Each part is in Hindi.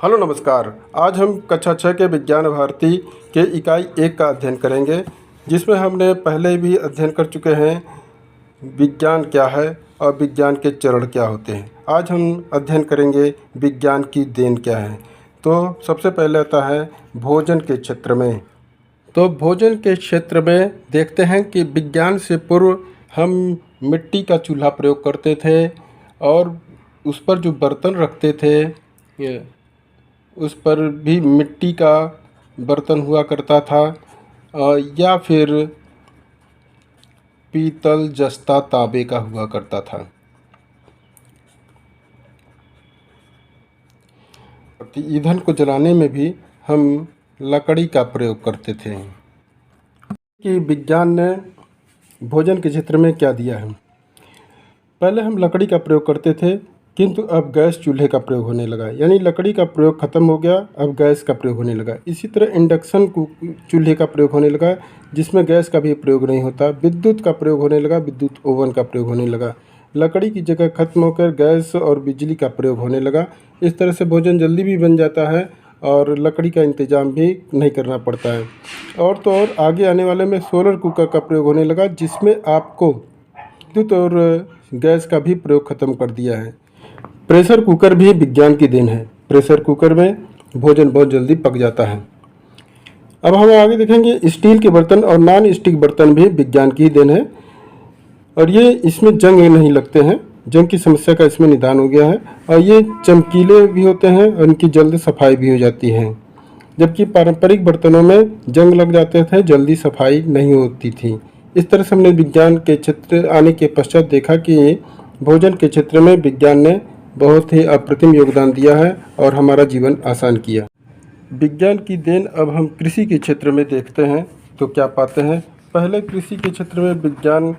हेलो नमस्कार। आज हम कक्षा 6 के विज्ञान भारती के इकाई 1 का अध्ययन करेंगे, जिसमें हमने पहले भी अध्ययन कर चुके हैं विज्ञान क्या है और विज्ञान के चरण क्या होते हैं। आज हम अध्ययन करेंगे विज्ञान की देन क्या है। तो सबसे पहले आता है भोजन के क्षेत्र में। तो भोजन के क्षेत्र में देखते हैं कि विज्ञान से पूर्व हम मिट्टी का चूल्हा प्रयोग करते थे और उस पर जो बर्तन रखते थे उस पर भी मिट्टी का बर्तन हुआ करता था या फिर पीतल, जस्ता, तांबे का हुआ करता था। ईंधन को जलाने में भी हम लकड़ी का प्रयोग करते थे। कि विज्ञान ने भोजन के क्षेत्र में क्या दिया है। पहले हम लकड़ी का प्रयोग करते थे, किंतु अब गैस चूल्हे का प्रयोग होने लगा, यानी लकड़ी का प्रयोग ख़त्म हो गया, अब गैस का प्रयोग होने लगा। इसी तरह इंडक्शन चूल्हे का प्रयोग होने लगा, जिसमें गैस का भी प्रयोग नहीं होता। विद्युत का प्रयोग होने लगा, विद्युत ओवन का प्रयोग होने लगा। लकड़ी की जगह खत्म होकर गैस और बिजली का प्रयोग होने लगा। इस तरह से भोजन जल्दी भी बन जाता है और लकड़ी का इंतज़ाम भी नहीं करना पड़ता है। और तो और आगे आने वाले में सोलर कुकर का प्रयोग होने लगा, जिसमें आपको विद्युत और गैस का भी प्रयोग ख़त्म कर दिया है। प्रेशर कुकर भी विज्ञान की देन है। प्रेशर कुकर में भोजन बहुत जल्दी पक जाता है। अब हम आगे देखेंगे स्टील के बर्तन और नॉन स्टिक बर्तन भी विज्ञान की देन है और ये इसमें जंग नहीं लगते हैं। जंग की समस्या का इसमें निदान हो गया है और ये चमकीले भी होते हैं और इनकी जल्द सफाई भी हो जाती है, जबकि पारंपरिक बर्तनों में जंग लग जाते थे, जल्दी सफाई नहीं होती थी। इस तरह से हमने विज्ञान के क्षेत्र आने के पश्चात देखा कि भोजन के क्षेत्र में विज्ञान ने बहुत ही अप्रतिम योगदान दिया है और हमारा जीवन आसान किया। विज्ञान की देन अब हम कृषि के क्षेत्र में देखते हैं तो क्या पाते हैं। पहले कृषि के क्षेत्र में विज्ञान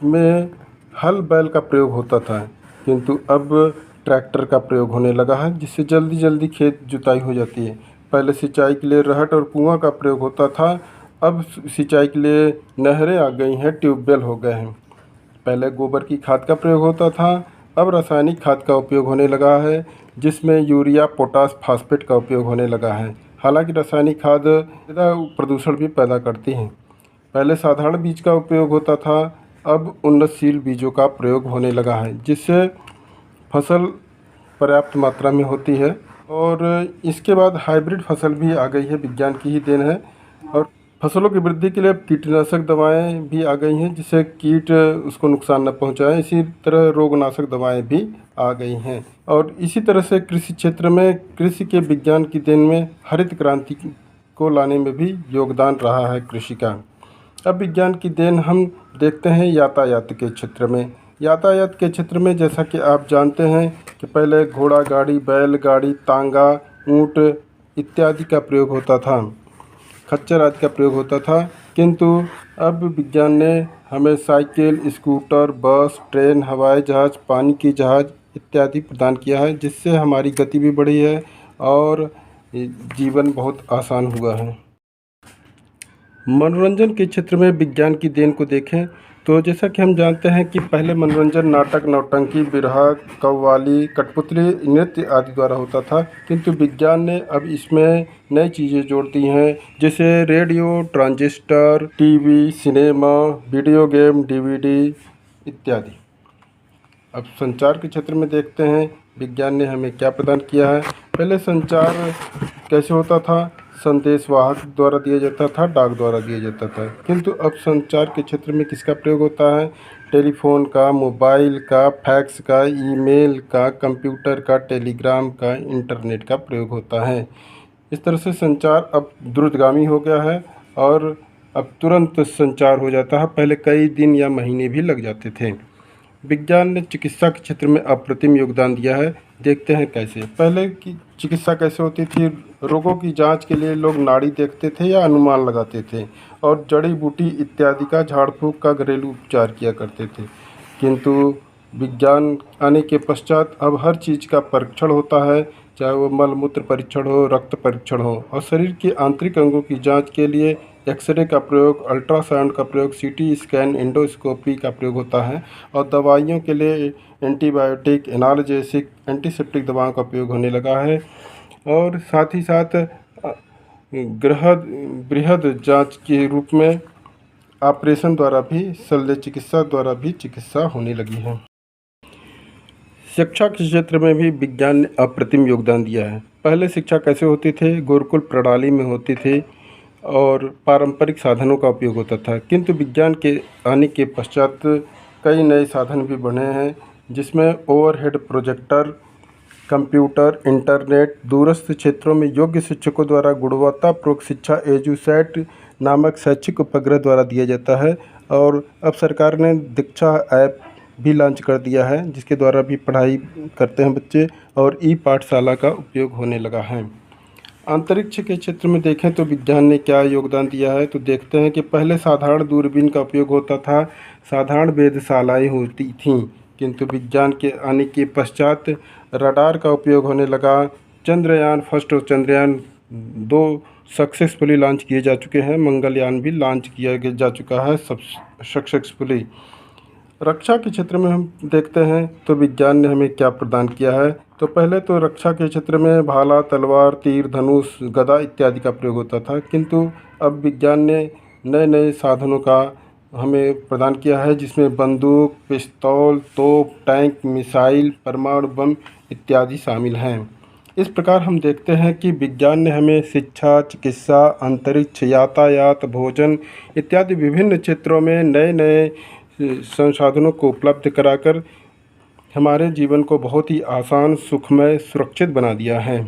में हल बैल का प्रयोग होता था, किंतु अब ट्रैक्टर का प्रयोग होने लगा है, जिससे जल्दी जल्दी खेत जुताई हो जाती है। पहले सिंचाई के लिए रहट और कुआं का प्रयोग होता था, अब सिंचाई के लिए नहरें आ गई हैं, ट्यूबवेल हो गए हैं। पहले गोबर की खाद का प्रयोग होता था, अब रासायनिक खाद का उपयोग होने लगा है, जिसमें यूरिया, पोटास, फास्फेट का उपयोग होने लगा है। हालांकि रासायनिक खाद प्रदूषण भी पैदा करती हैं। पहले साधारण बीज का उपयोग होता था, अब उन्नतशील बीजों का प्रयोग होने लगा है, जिससे फसल पर्याप्त मात्रा में होती है। और इसके बाद हाइब्रिड फसल भी आ गई है, विज्ञान की ही देन है। और फसलों की वृद्धि के लिए कीटनाशक दवाएं भी आ गई हैं, जिससे कीट उसको नुकसान न पहुंचाएं। इसी तरह रोगनाशक दवाएं भी आ गई हैं। और इसी तरह से कृषि क्षेत्र में कृषि के विज्ञान की देन में हरित क्रांति को लाने में भी योगदान रहा है कृषि का। अब विज्ञान की देन हम देखते हैं यातायात के क्षेत्र में। यातायात के क्षेत्र में जैसा कि आप जानते हैं कि पहले घोड़ा गाड़ी, बैल गाड़ी, तांगा, ऊँट इत्यादि का प्रयोग होता था, खच्चर आदि का प्रयोग होता था, किंतु अब विज्ञान ने हमें साइकिल, स्कूटर, बस, ट्रेन, हवाई जहाज़, पानी की जहाज़ इत्यादि प्रदान किया है, जिससे हमारी गति भी बढ़ी है और जीवन बहुत आसान हुआ है। मनोरंजन के क्षेत्र में विज्ञान की देन को देखें तो जैसा कि हम जानते हैं कि पहले मनोरंजन नाटक, नौटंकी, बिरहा, कव्वाली, कठपुतली, नृत्य आदि द्वारा होता था, किंतु विज्ञान ने अब इसमें नई चीज़ें जोड़ दी हैं, जैसे radio, transistor, TV, cinema, video game, DVD इत्यादि। अब संचार के क्षेत्र में देखते हैं विज्ञान ने हमें क्या प्रदान किया है। पहले संचार कैसे होता था, संदेशवाहक द्वारा दिया जाता था, डाक द्वारा दिया जाता था, किंतु अब संचार के क्षेत्र में किसका प्रयोग होता है, टेलीफोन का, मोबाइल का, फैक्स का, ईमेल का, कंप्यूटर का, टेलीग्राम का, इंटरनेट का प्रयोग होता है। इस तरह से संचार अब द्रुतगामी हो गया है और अब तुरंत संचार हो जाता है, पहले कई दिन या महीने भी लग जाते थे। विज्ञान ने चिकित्सा के क्षेत्र में अप्रतिम योगदान दिया है। देखते हैं कैसे। पहले की चिकित्सा कैसे होती थी, रोगों की जांच के लिए लोग नाड़ी देखते थे या अनुमान लगाते थे और जड़ी बूटी इत्यादि का, झाड़ फूँक का घरेलू उपचार किया करते थे, किंतु विज्ञान आने के पश्चात अब हर चीज़ का परीक्षण होता है, चाहे वो मल मूत्र परीक्षण हो, रक्त परीक्षण हो, और शरीर के आंतरिक अंगों की जाँच के लिए एक्सरे का प्रयोग, अल्ट्रासाउंड का प्रयोग, सीटी स्कैन, एंडोस्कोपी का प्रयोग होता है और दवाइयों के लिए एंटीबायोटिक, एनाल्जेसिक, एंटीसेप्टिक दवाओं का प्रयोग होने लगा है। और साथ ही साथ बृहद जांच के रूप में ऑपरेशन द्वारा भी, शल्य चिकित्सा द्वारा भी चिकित्सा होने लगी है। शिक्षा के क्षेत्र में भी विज्ञान ने अप्रतिम योगदान दिया है। पहले शिक्षा कैसे होती थे? गुरुकुल प्रणाली में होती थी और पारंपरिक साधनों का उपयोग होता था, किंतु विज्ञान के आने के पश्चात कई नए साधन भी बने हैं, जिसमें ओवरहेड प्रोजेक्टर, कंप्यूटर, इंटरनेट, दूरस्थ क्षेत्रों में योग्य शिक्षकों द्वारा गुणवत्तापूर्वक शिक्षा एजुसेट नामक शैक्षिक उपग्रह द्वारा दिया जाता है। और अब सरकार ने दीक्षा ऐप भी लॉन्च कर दिया है, जिसके द्वारा भी पढ़ाई करते हैं बच्चे और ई पाठशाला का उपयोग होने लगा है। अंतरिक्ष के क्षेत्र में देखें तो विज्ञान ने क्या योगदान दिया है, तो देखते हैं कि पहले साधारण दूरबीन का उपयोग होता था, साधारण वेधशालाएँ होती थीं, किंतु विज्ञान के आने के पश्चात रडार का उपयोग होने लगा। चंद्रयान फर्स्ट और चंद्रयान 2 सक्सेसफुली लॉन्च किए जा चुके हैं। मंगलयान भी लॉन्च किया जा चुका है सक्सेसफुली। रक्षा के क्षेत्र में हम देखते हैं तो विज्ञान ने हमें क्या प्रदान किया है, तो पहले तो रक्षा के क्षेत्र में भाला, तलवार, तीर, धनुष, गदा इत्यादि का प्रयोग होता था, किंतु अब विज्ञान ने नए नए साधनों का हमें प्रदान किया है, जिसमें बंदूक, पिस्तौल, तोप, टैंक, मिसाइल, परमाणु बम इत्यादि शामिल हैं। इस प्रकार हम देखते हैं कि विज्ञान ने हमें शिक्षा, चिकित्सा, अंतरिक्ष, यातायात, भोजन इत्यादि विभिन्न क्षेत्रों में नए नए संसाधनों को उपलब्ध कराकर हमारे जीवन को बहुत ही आसान, सुखमय, सुरक्षित बना दिया है।